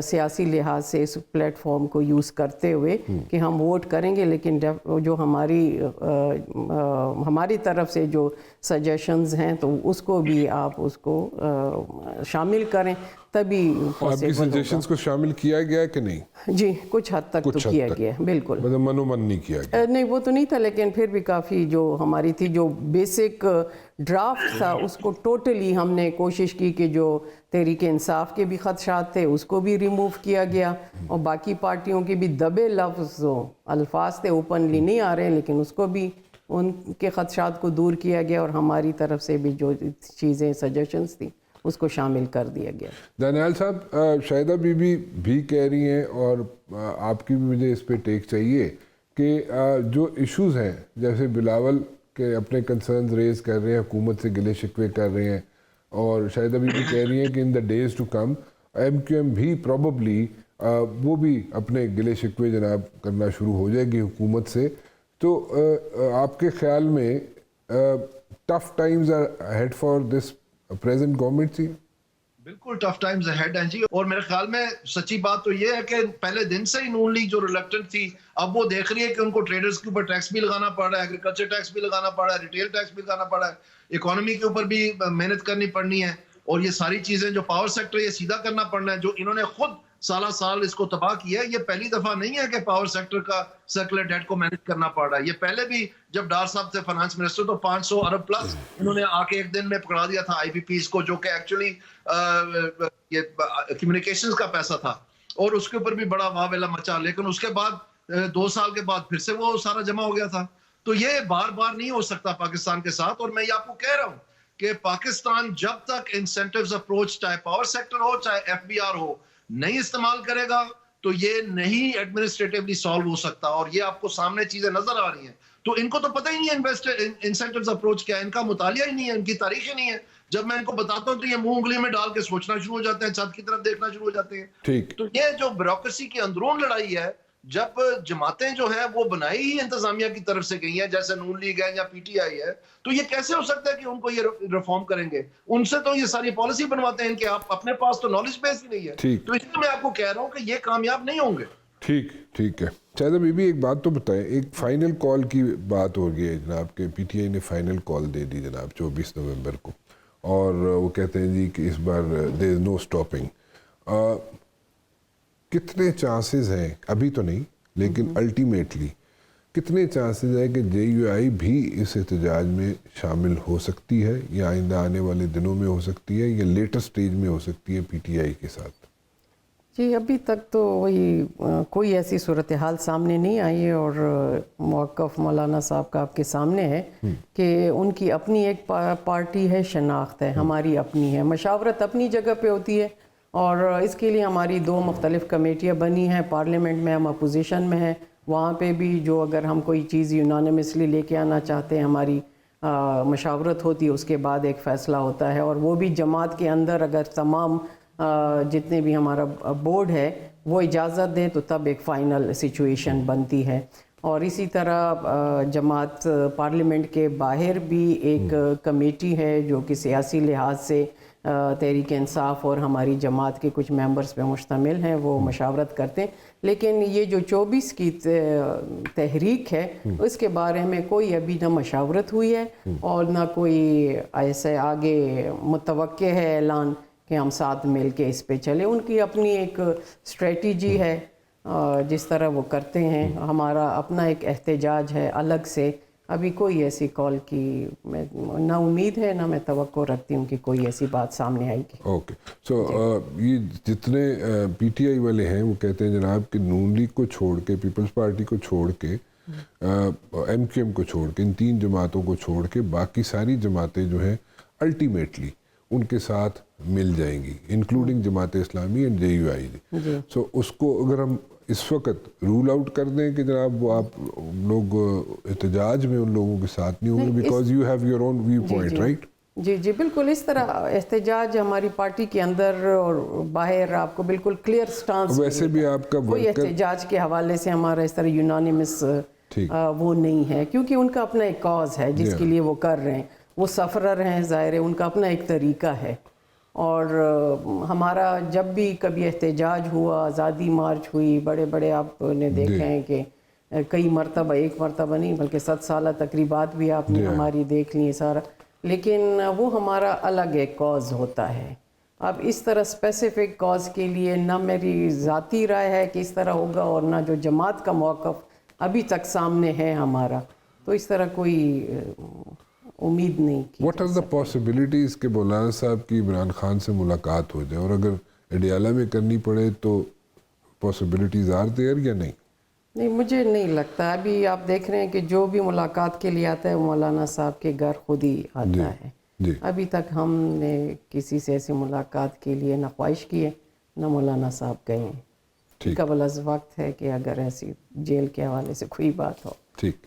سیاسی لحاظ سے اس پلیٹ فارم کو یوز کرتے ہوئے کہ ہم ووٹ کریں گے, لیکن جو ہماری طرف سے جو سجیشنز ہیں تو اس کو بھی آپ اس کو شامل کریں, تبھی آپ کی سجیشنز کو شامل کیا گیا کہ نہیں؟ جی کچھ حد تک تو کیا گیا, بالکل. مطلب منو من نہیں کیا گیا؟ نہیں وہ تو نہیں تھا, لیکن پھر بھی کافی جو ہماری تھی جو بیسک ڈرافٹ تھا اس کو ٹوٹلی ہم نے کوشش کی کہ جو تحریک انصاف کے بھی خدشات تھے اس کو بھی ریموو کیا گیا, اور باقی پارٹیوں کے بھی دبے لفظ الفاظ تھے اوپنلی نہیں آ رہے ہیں, لیکن اس کو بھی ان کے خدشات کو دور کیا گیا, اور ہماری طرف سے بھی جو چیزیں سجیشنز تھیں اس کو شامل کر دیا گیا. دانیال صاحب, شاہدہ بی بی بھی کہہ رہی ہیں اور آپ کی بھی مجھے اس پہ ٹیک چاہیے کہ جو ایشوز ہیں جیسے بلاول کہ اپنے کنسرنز ریز کر رہے ہیں, حکومت سے گلے شکوے کر رہے ہیں, اور شاید ابھی بھی کہہ رہی ہیں کہ in the days to come M Q M بھی پروبیبلی وہ بھی اپنے گلے شکوے جناب کرنا شروع ہو جائے گی حکومت سے. تو آپ کے خیال میں tough times are ahead for this present government سی؟ بالکل ٹف ٹائمز ہیڈ ہیں جی, اور میرے خیال میں سچی بات تو یہ ہے کہ پہلے دن سے ہی نون لیگ جو ریلیکٹنٹ تھی, اب وہ دیکھ رہی ہے کہ ان کو ٹریڈرز کے اوپر ٹیکس بھی لگانا پڑ رہا ہے, ایگریکلچر ٹیکس بھی لگانا پڑ رہا ہے, ریٹیل ٹیکس بھی لگانا پڑ رہا ہے, اکانومی کے اوپر بھی محنت کرنی پڑنی ہے, اور یہ ساری چیزیں جو پاور سیکٹر یہ سیدھا کرنا پڑنا ہے, جو انہوں نے خود سالہ سال اس کو تباہ کیا ہے. یہ پہلی دفعہ نہیں ہے کہ پاور سیکٹر کا سرکولر ڈیٹ کو مینج کرنا پڑ رہا ہے. یہ پہلے بھی جب ڈار صاحب تھے فائنانس منسٹر تو 500 ارب پلس انہوں نے آ کے ایک دن میں پکڑا دیا تھا آئی بی پیز کو, جو کہ ایکچولی یہ کمیونیکیشنز کا پیسہ تھا, اور اس کے اوپر بھی بڑا واہ ویلا مچا. لیکن اس کے بعد 2 سال کے بعد پھر سے وہ سارا جمع ہو گیا تھا. تو یہ بار بار نہیں ہو سکتا پاکستان کے ساتھ. اور میں یہ آپ کو کہہ رہا ہوں کہ پاکستان جب تک انسینٹیوز اپروچ چاہے پاور سیکٹر ہو چاہے ایف بی آر ہو نہیں استعمال کرے گا تو یہ نہیں ایڈمنسٹریٹیولی سالو ہو سکتا. اور یہ آپ کو سامنے چیزیں نظر آ رہی ہیں. تو ان کو تو پتہ ہی نہیں ہے انسینٹیوز اپروچ کیا ہے, ان کا مطالعہ ہی نہیں ہے, ان کی تاریخ ہی نہیں ہے. جب میں ان کو بتاتا ہوں تو یہ منہ انگلی میں ڈال کے سوچنا شروع ہو جاتے ہیں, چھت کی طرف دیکھنا شروع ہو جاتے ہیں. ٹھیک. تو یہ جو بیوروکریسی کی اندرون لڑائی ہے, جب جماعتیں جو ہیں وہ بنائی ہی انتظامیہ کی طرف سے گئی ہیں, جیسے نون لیگ ہے یا پی ٹی آئی ہے, تو یہ کیسے ہو سکتا ہے کہ ان کو یہ ریفارم کریں گے؟ ان سے تو یہ ساری پالیسی بنواتے ہیں کہ آپ اپنے پاس تو نالج بیس ہی نہیں ہے. تو اس لیے میں آپ کو کہہ رہا ہوں کہ یہ کامیاب نہیں ہوں گے. ٹھیک ہے. شاید ابھی بھی ایک بات تو بتائیں, ایک فائنل کال کی بات ہو گئی ہے جناب کہ پی ٹی آئی نے فائنل کال دے دی جناب 24 نومبر کو, اور وہ کہتے ہیں جی کہ اس بار دیر از نو اسٹاپنگ. کتنے چانسز ہیں, ابھی تو نہیں لیکن الٹیمیٹلی کتنے چانسز ہیں کہ جے یو آئی بھی اس احتجاج میں شامل ہو سکتی ہے, یا آئندہ آنے والے دنوں میں ہو سکتی ہے, یا لیٹر سٹیج میں ہو سکتی ہے پی ٹی آئی کے ساتھ؟ جی ابھی تک تو وہی کوئی ایسی صورتحال سامنے نہیں آئی ہے, اور موقف مولانا صاحب کا آپ کے سامنے ہے کہ ان کی اپنی ایک پارٹی ہے, شناخت ہے, ہماری اپنی ہے, مشاورت اپنی جگہ پہ ہوتی ہے, اور اس کے لیے ہماری 2 مختلف کمیٹیاں بنی ہیں. پارلیمنٹ میں ہم اپوزیشن میں ہیں, وہاں پہ بھی جو اگر ہم کوئی چیز یونانیمسلی لے کے آنا چاہتے ہیں ہماری مشاورت ہوتی ہے, اس کے بعد ایک فیصلہ ہوتا ہے, اور وہ بھی جماعت کے اندر اگر تمام جتنے بھی ہمارا بورڈ ہے وہ اجازت دیں تو تب ایک فائنل سچویشن بنتی ہے. اور اسی طرح جماعت پارلیمنٹ کے باہر بھی ایک کمیٹی ہے جو کہ سیاسی لحاظ سے تحریک انصاف اور ہماری جماعت کے کچھ ممبرز پہ مشتمل ہیں, وہ مشاورت کرتے ہیں. لیکن یہ جو 24 کی تحریک ہے اس کے بارے میں کوئی ابھی نہ مشاورت ہوئی ہے, اور نہ کوئی ایسے آگے متوقع ہے اعلان کہ ہم ساتھ مل کے اس پہ چلیں. ان کی اپنی ایک اسٹریٹجی ہے جس طرح وہ کرتے ہیں, ہمارا اپنا ایک احتجاج ہے الگ سے. ابھی کوئی ایسی کال کی میں نہ امید ہے نہ میں توقع رکھتی ہوں کہ کوئی ایسی بات سامنے آئے گی. اوکے. سو یہ جتنے پی ٹی آئی والے ہیں وہ کہتے ہیں جناب کہ نون لیگ کو چھوڑ کے, پیپلز پارٹی کو چھوڑ کے, ایم کیو ایم کو چھوڑ کے, ان 3 جماعتوں کو چھوڑ کے باقی ساری جماعتیں جو ہیں الٹیمیٹلی ان کے ساتھ مل جائیں گی, including Jamaat Islami and J you آئی. سو اس کو اگر ہم اس وقت رول آؤٹ کر دیں کہ جناب وہ آپ لوگ احتجاج میں ان لوگوں کے ساتھ نہیں ہوں گے, because you have your own view point, right? جی بالکل اس طرح احتجاج ہماری پارٹی کے اندر اور باہر آپ کو بالکل کلیئر سٹانس. ویسے بھی آپ کا کوئی احتجاج کے حوالے سے ہمارا اس طرح یونانیمس وہ نہیں ہے, کیونکہ ان کا اپنا ایک کاز ہے جس کے لیے وہ کر رہے ہیں. وہ سفرر ہیں, ظاہر ہے ان کا اپنا ایک طریقہ ہے. اور ہمارا جب بھی کبھی احتجاج ہوا, آزادی مارچ ہوئی, بڑے بڑے آپ نے دیکھے ہیں کہ کئی مرتبہ, ایک مرتبہ نہیں بلکہ 7 سالہ تقریبات بھی آپ نے ہماری دیکھ لی سارا, لیکن وہ ہمارا الگ ایک کاز ہوتا ہے. اب اس طرح اسپیسیفک کاز کے لیے نہ میری ذاتی رائے ہے کہ اس طرح ہوگا, اور نہ جو جماعت کا موقف ابھی تک سامنے ہے ہمارا, تو اس طرح کوئی امید نہیں کی. واٹ آر دا پاسبلٹیز کہ مولانا صاحب کی عمران خان سے ملاقات ہو جائے, اور اگر اڈیالہ میں کرنی پڑے تو پاسبلٹیز آر دیئر یا نہیں؟ نہیں, مجھے نہیں لگتا. ابھی آپ دیکھ رہے ہیں کہ جو بھی ملاقات کے لیے آتا ہے وہ مولانا صاحب کے گھر خود ہی آتا ہے. ابھی تک ہم نے کسی سے ایسی ملاقات کے لیے نہ خواہش کی ہے نہ مولانا صاحب گئے ہیں. قبل از وقت ہے کہ اگر ایسی جیل کے حوالے سے کوئی بات ہو. ٹھیک.